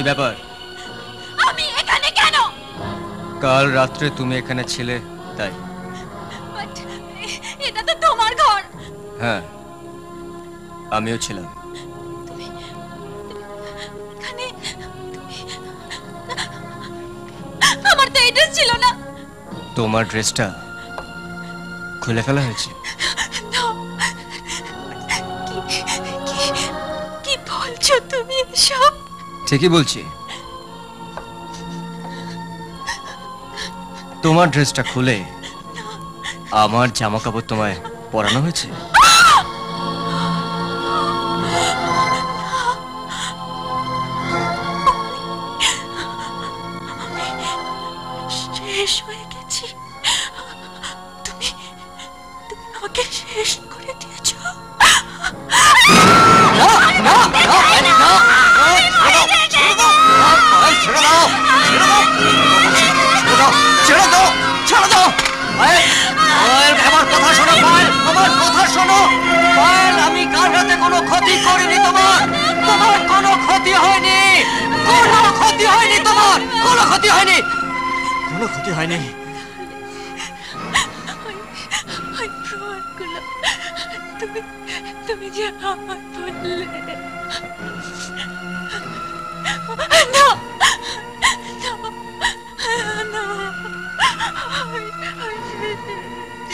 ব্যাপার? আমি এখানে কেন? কাল রাত্রে তুমি এখানে ছিলে তাই। But এটা তো তোমার ঘর। হ্যাঁ, আমিও ছিলাম। এখানে আমার তো এই ড্রেস ছিল না। তোমার ড্রেসটা খুলে ফেলা হয়েছে। কি বলছো তুমি এসব? ঠিকই বলছি। তোমার ড্রেসটা খুলে আমার জামা কাপড় তোমায় পরানো হয়েছে। শেষ হয়ে গেছি। তুমি আমাকে শেষ করে দিয়েছো। আমার কথা শোনো পায়েল, আমার কথা শোনো পায়েল। আমি কাল রাতে কোনো ক্ষতি করিনি তোমার, তোমার কোনো ক্ষতি হয়নি, কোনো ক্ষতি হয়নি তোমার, কোনো ক্ষতি হয়নি, কোনো ক্ষতি হয়নি। তুমি যে আমার বললে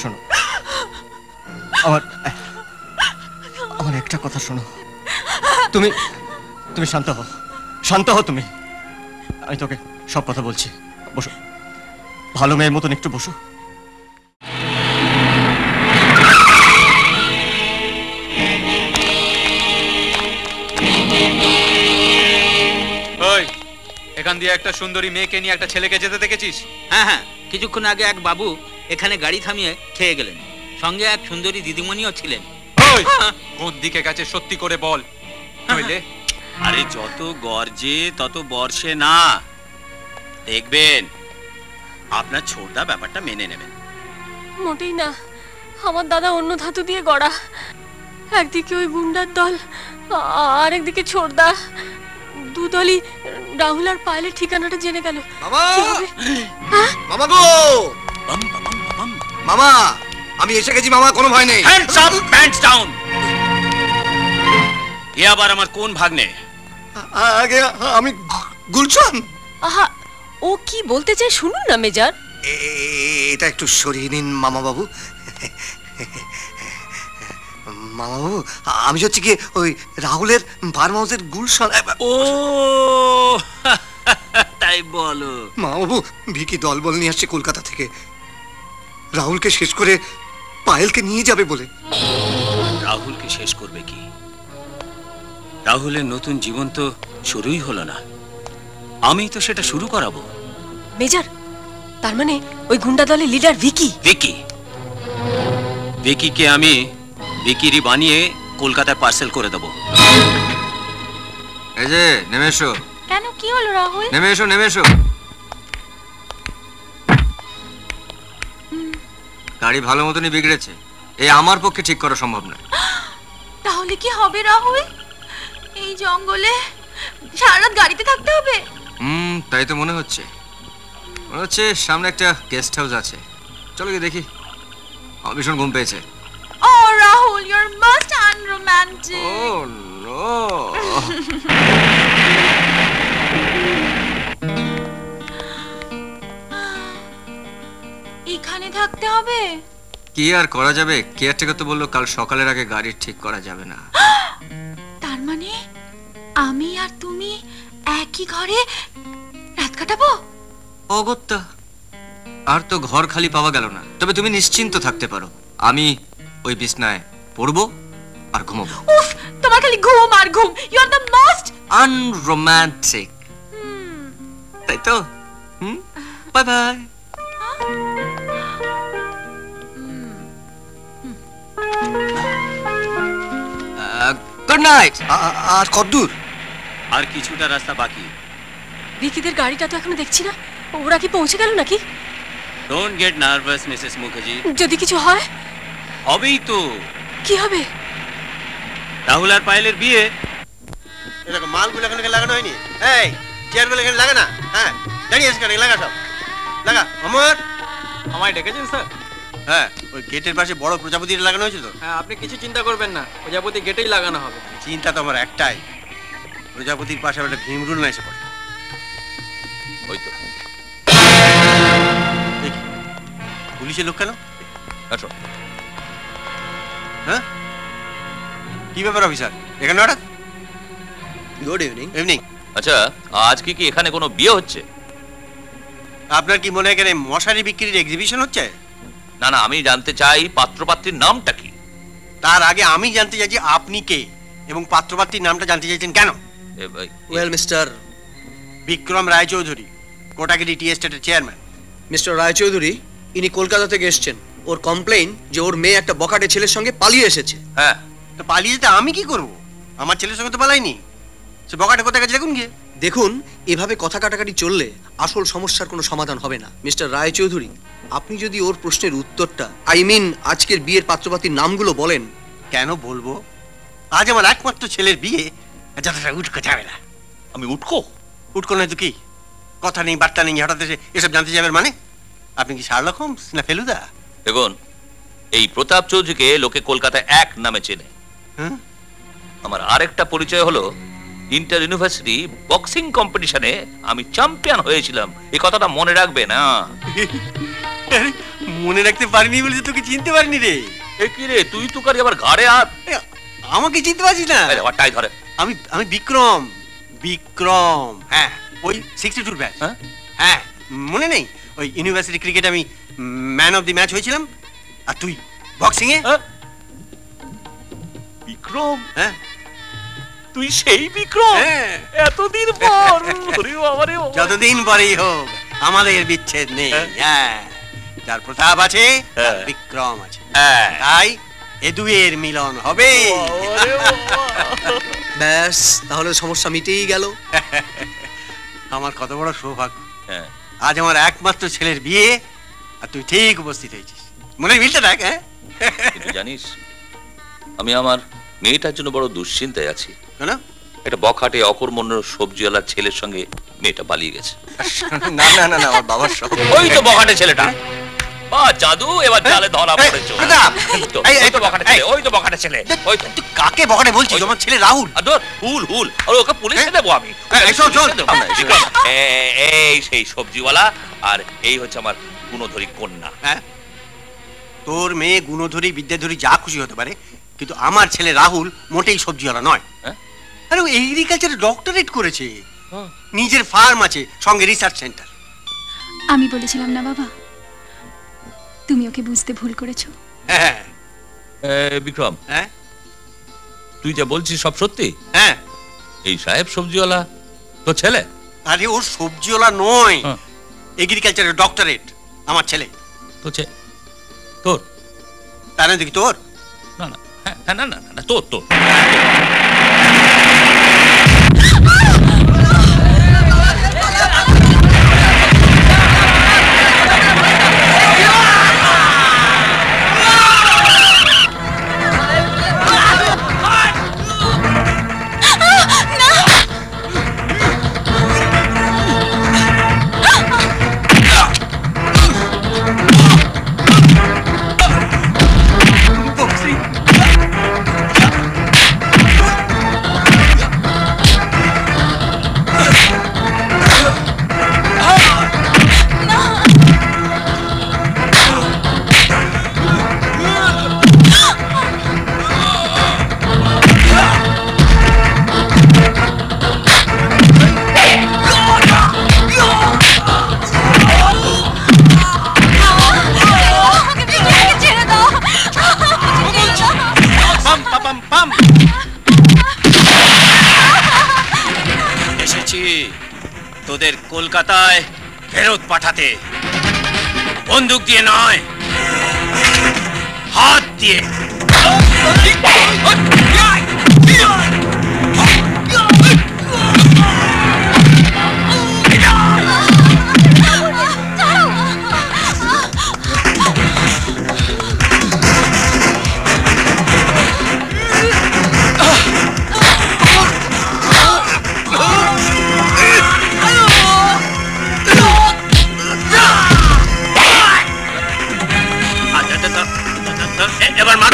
শোনো, আমার আমার একটা কথা শোনো। তুমি তুমি শান্ত হও, শান্ত হও তুমি। আমি তোকে সব কথা বলছি। বসো, ভালো মেয়ের মতন একটু বসো। ওই, এখান দিয়ে একটা সুন্দরী মেয়েকে নিয়ে একটা ছেলেকে যেতে দেখেছিস? হ্যাঁ হ্যাঁ, কিছুক্ষণ আগে এক বাবু এখানে গাড়ি থামিয়ে খেয়ে গেলেন, সঙ্গে এক সুন্দরী দিদিমণিও ছিলেন। ওই, কোন দিকে গেছে সত্যি করে বল, নইলে আরে যত গর্জে তত বর্ষে না। দেখবেন আপনার ছোটদা ব্যাপারটা মেনে নেবেন। মোটেই না, আমার দাদা অন্য ধাতু দিয়ে গড়া। একদিকে ওই গুন্ডার দল, আর একদিকে ছোটদা। দুদলই রাহুল আর পায়েলের ঠিকানাটা জেনে গেল। মামা গো, মামা আমি এসে গেছি মামা, কোনো ভয় নেই। Hands up, pants down. এ আবার আমার কোন ভাগ্নে? আগে আমি গুলশান। আহা, ও কি বলতে চায় শুনুন না মেজর। এটা একটু সরিয়ে নিন মামা বাবু। মামা বাবু, আমি হচ্ছে কি ওই রাহুলের ফার্ম হাউসের গুলশান। ও তাই বলো। মামা বাবু, ভিকি দলবল নিয়ে আসছে কলকাতা থেকে, রাহুলকে শেষ করে পায়েলকে নিয়ে যাবে বলে। রাহুলকে শেষ করবে কি? রাহুলের নতুন জীবন তো শুরুই হলো না, আমি তো সেটা শুরু করাবো। মেজর, তার মানে ওই গুন্ডা দলের লিডার ভিকি। ভিকি, ভিকিকে আমি ভিকিরি বানিয়ে কলকাতায় পার্সেল করে দেবো। এই যে নেমে এসো। কেন, কি হলো রাহুল? নেমে এসো, নেমে এসো। গাড়ি ভালো মতনই বিগড়েছে, এই আমার পক্ষে ঠিক করা সম্ভব না। তাহলে কি হবে রাহুল? এই জঙ্গলে সারা রাত গাড়িতে থাকতে হবে? তাই তো মনে হচ্ছে। মনে হচ্ছে সামনে একটা গেস্ট হাউস আছে, চলো গিয়ে দেখি। আমার ভীষণ ঘুম পেয়েছে। Oh Rahul, you're most unromantic. Oh no. এখানে থাকতে হবে? কি আর করা যাবে, কেয়ারটেকার তো বললো কাল সকালের আগে গাড়ি ঠিক করা যাবে না। তার মানে আমি আর তুমি একই ঘরে রাত কাটাবো? অগত্যা, আর তো ঘর খালি পাওয়া গেল না। তবে তুমি নিশ্চিন্ত থাকতে পারো, আমি ওই বিছনায় পড়বো আর ঘুমাবো। উফ, তোমার খালি ঘুম আর ঘুম। You are the most unromantic, তাই তো? Bye bye. Good night. আর কতদূর? আর কিছুটা রাস্তা বাকি। ভিকিদের গাড়িটা তো এখনো দেখছি না, ওরা কি পৌঁছে গেল নাকি? Don't get nervous Mrs Mukherjee. যদি কিছু হয়? হবেই তো। কি হবে? রাহুল আর পায়েলের বিয়ে। এরকম মালগুলো এখানে লাগানো হয়নি? এই চেয়ারগুলো এখানে লাগা না। হ্যাঁ দাঁড়িয়ে আছে কেন, লাগা সব লাগা। অমর, আমায় ডেকেছেন স্যার? হ্যাঁ ওই গেটের পাশে বড় প্রজাপতিটা লাগানো হয়েছে তো? হ্যাঁ, আপনি কিছু চিন্তা করবেন না, প্রজাপতি গেটেই লাগানো হবে। চিন্তা তো আমার একটাই, প্রজাপতির পাশে একটা ভীমরুল না এসে পড়ে। ওই তো পুলিশের লোক কেন? আসো। হ্যাঁ কি ব্যাপার অফিসার, এখানে হঠাৎ? Good evening. ইভিনিং। আচ্ছা, আজ কি এখানে কোনো বিয়ে হচ্ছে? আপনার কি মনে হয় এখানে মশারি বিক্রির এক্সিবিশন হচ্ছে? না না, আমি জানতে চাই পাত্রপাত্রীর নামটা কি। তার আগে আমি জানতে চাইছি আপনি কে এবং পাত্রপাত্রীর নামটা জানতে চাইছেন কেন? ওয়েল মিস্টার বিক্রম রায়চৌধুরী, কোটাগিরি টি এস্টেটের চেয়ারম্যান। মিস্টার রায়চৌধুরী, ইনি কলকাতা থেকে এসেছেন। ওর কমপ্লেইন যে ওর মেয়ে একটা বখাটে ছেলের সঙ্গে পালিয়ে এসেছে। হ্যাঁ, তো পালিয়ে যেতে আমি কি করব? আমার ছেলের সঙ্গে তো পালাইনি। সে বখাটে কোথায় গেছে দেখুন গিয়ে। দেখুন, এভাবে কথা কাটাকাটি চললে আসল সমস্যার কোনো সমাধান হবে না। মিস্টার রায়চৌধুরী, আপনি যদি ওর প্রশ্নের উত্তরটা, আজকের বিয়ের পাত্রপাত্রীর নামগুলো বলেন। কেন বলবো? আজ আমার একমাত্র ছেলের বিয়ে, যতটা উঠকো যাবে না। আমি উঠকো? উঠকো নয় তো কি? কথা নেই বার্তা নেই, হঠাৎ এসব জানতে যাবেন মানে? আপনি কি শার্লক হোমস না ফেলুদা? দেখুন, এই প্রতাপ চৌধুরীকে লোকে কলকাতায় এক নামে চেনে। আমার আরেকটা পরিচয় হলো ইন্টার ইউনিভার্সিটি বক্সিং কম্পিটিশনে আমি চ্যাম্পিয়ন হয়েছিলাম। এই কথাটা মনে রাখবে না? মনে রাখতে পারিনি বলে তোকে চিনতে পারিনি রে। এ কি রে, তুই তো কারি আবার ঘাড়ে হাত। আমাকে চিনতে পারছিস না? টাই ধরে। আমি বিক্রম। বিক্রম, হ্যাঁ ওই 62 ব্যাচ। হ্যাঁ মনে নেই? ওই ইউনিভার্সিটি ক্রিকেট আমি ম্যান অফ দি ম্যাচ হয়েছিলাম, আর তুই বক্সিং এ। বিক্রম? হ্যাঁ তুই সেই বিক্রম? এতদিন পর? যতদিন পরেই হোক আমাদের বিচ্ছেদ নেই। হ্যাঁ, যার প্রতাপ আছে বিক্রম আছে, তাই এ দুয়ের মিলন হবে। ব্যাস, তাহলে সমস্যা মিটেই গেল। আমার কত বড় সৌভাগ্য, আজ আমার একমাত্র ছেলের বিয়ে আর তুই ঠিক উপস্থিত হয়েছিস। মনে মিলতে দেখ। হ্যাঁ জানিস, আমি আমার মেয়েটার জন্য বড় দুশ্চিন্তায় আছি। কেন? একটা বখাটে অকর্মণ্য সবজিওয়ালার ছেলের সঙ্গে মেয়েটা পালিয়ে গেছে। না না না, আমার বাবার সব। ওই তো বখাটে ছেলেটা। জাদু, এবার জালে ধরা পড়েছে। ওই তো বখাটে ছেলে, ওই তো বখাটে ছেলে। ওই তো। তুই কাকে বখাটে বলছিস? আমার ছেলে রাহুল। হুল হুল, আর ওকে পুলিশে দেবো আমি। এই সেই সবজিওয়ালা, আর এই হচ্ছে আমার গুণধরী কন্যা। হ্যাঁ, তোর মেয়ে গুণধরী বিদ্যাধরী যা খুশি হতে পারে, কিন্তু আমার ছেলে রাহুল মোটেই সবজিওয়ালা নয়। আরে ও এগ্রিকালচারে ডক্টরেট করেছে, নিজের ফার্ম আছে, সঙ্গে রিসার্চ সেন্টার। আমি বলেছিলাম না বাবা, তুমি ওকে বুঝতে ভুল করেছো। হ্যাঁ বিক্রম, তুই যা বলছিস সব সত্যি? হ্যাঁ। এই সাহেব সবজিওয়ালা তো ছেলে? আরে ও সবজিওয়ালা নয়, এগ্রিকালচারের ডক্টরেট আমার ছেলে। তো তোর? তাই না দেখি তোর? না না, হ্যাঁ না না না, তোর তোর। তোদের কলকাতায় ফেরত পাঠাতে, বন্দুক দিয়ে নয়, হাত দিয়ে। এবার মার।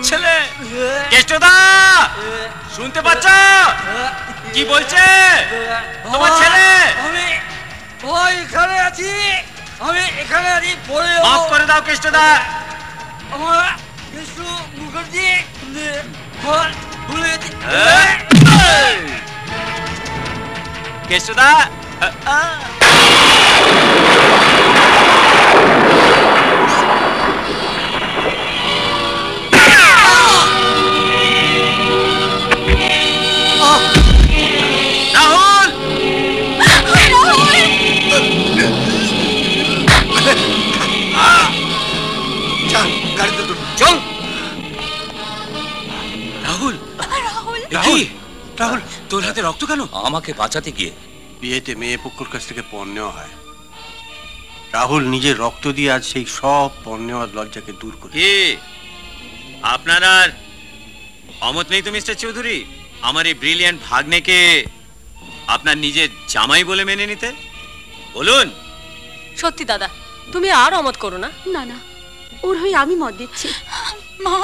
ছেলে কেষ্টদা, শুনতে পাচ্ছ কি বলছে তোমার ছেলে? আমি এখানে আছি, আমি এখানে আছি। মাফ করে দাও কেষ্টদা। আমার বিষ্ণু মুখার্জি ভুলে গেছি। কেষ্টদা, রাহুল, তোর হাতে রক্ত কেন? আমাকে বাঁচাতে গিয়ে বিয়েতে মেয়ে পক্ষের কাছ থেকে পণ নেওয়া হয়। রাহুল নিজের রক্ত দিয়ে আজ সেই সব পণ নেওয়ার লজ্জাকে দূর করে। আপনার আর অমত নেই তো মিস্টার চৌধুরী আমার এই ব্রিলিয়ান্ট ভাগ্নেকে আপনার নিজের জামাই বলে মেনে নিতে? বলুন। সত্যি দাদা, তুমি আর অমত করো না। না না, ওর হয়ে আমি মত দিচ্ছি। মা